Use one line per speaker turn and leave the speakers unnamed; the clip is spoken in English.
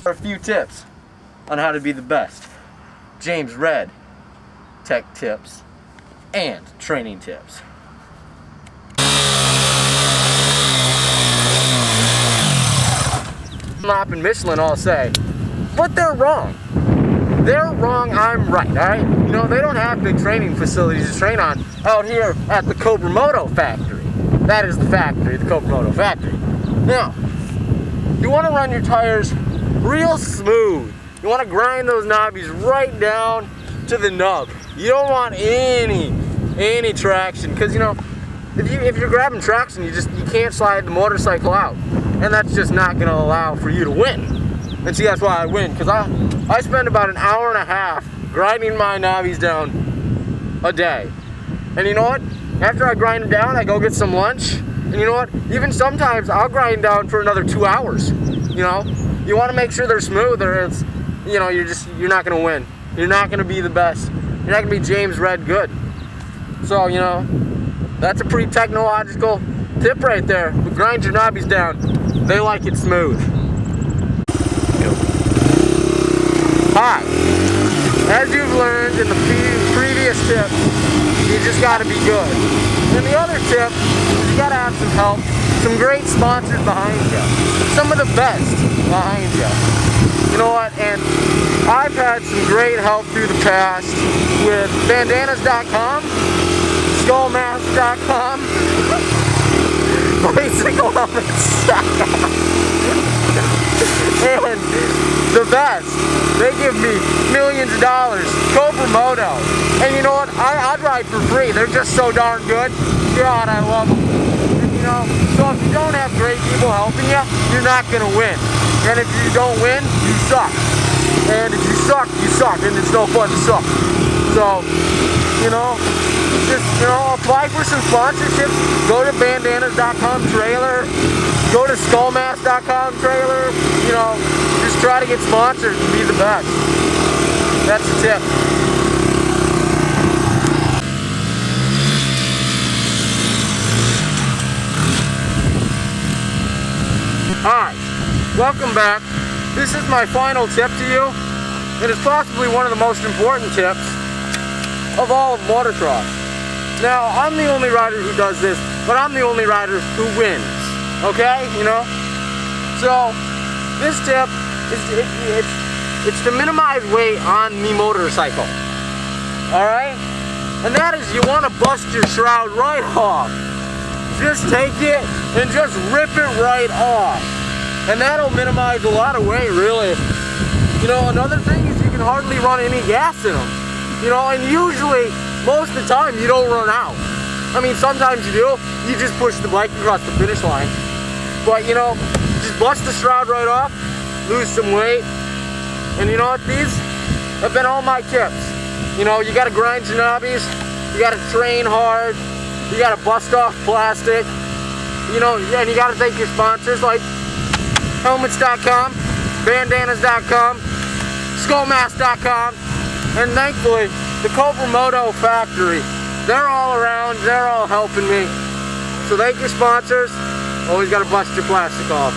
A few tips on how to be the best. James Red tech tips and training tips. Mop and Michelin all say, but they're wrong. They're wrong, I'm right, alright? You know, they don't have big training facilities to train on out here at the Cobra Moto factory. That is the factory, the Cobra Moto factory. Now, you want to run your tires real smooth. You want to grind those knobbies right down to the nub. You don't want any traction, because you know, if you're grabbing traction, you can't slide the motorcycle out, and that's just not going to allow for you to win. And see, that's why I win, because I spend about an hour and a half grinding my knobbies down a day. And you know what? After I grind them down, I go get some lunch. And you know what? Even sometimes I'll grind down for another 2 hours. You know, you want to make sure they're smooth, or it's, you know, you're not going to win. You're not going to be the best. You're not going to be James Red good. So, you know, that's a pretty technological tip right there. But grind your knobbies down. They like it smooth. Hi. As you've learned in the previous tip, you just got to be good. And the other tip is you got to have some help, some great sponsors behind you, some of the best behind you. You know what? And I've had some great help through the past with bandanas.com, skullmask.com, basichelmets.com. And the best, they give me millions of dollars, Cobra Moto. And you know what, I'd ride for free. They're just so darn good. God, I love them. And, you know, so if you don't have great people helping you, you're not going to win. And if you don't win, you suck. And if you suck, and it's no fun to suck. So, you know, just, you know, apply for some sponsorships. Go to bandanas.com trailer. Go to skullmask.com trailer. You know, just try to get sponsored and be the best. That's the tip. Hi, welcome back. This is my final tip to you. It is possibly one of the most important tips of all of motocross. Now, I'm the only rider who does this, but I'm the only rider who wins. Okay, you know? So, this tip is it's to minimize weight on the motorcycle. Alright? And that is, you want to bust your shroud right off. Just take it and just rip it right off. And that'll minimize a lot of weight, really. You know, another thing is you can hardly run any gas in them. You know, and usually, most of the time, you don't run out. I mean, sometimes you do. You just push the bike across the finish line. But, you know, just bust the shroud right off, lose some weight. And you know what? These have been all my tips. You know, you got to grind your knobbies. You got to train hard. You got to bust off plastic. You know, and you got to thank your sponsors like helmets.com, bandanas.com, skullmask.com, and thankfully, the Cobra Moto factory. They're all around. They're all helping me. So thank your sponsors. Always got to bust your plastic off.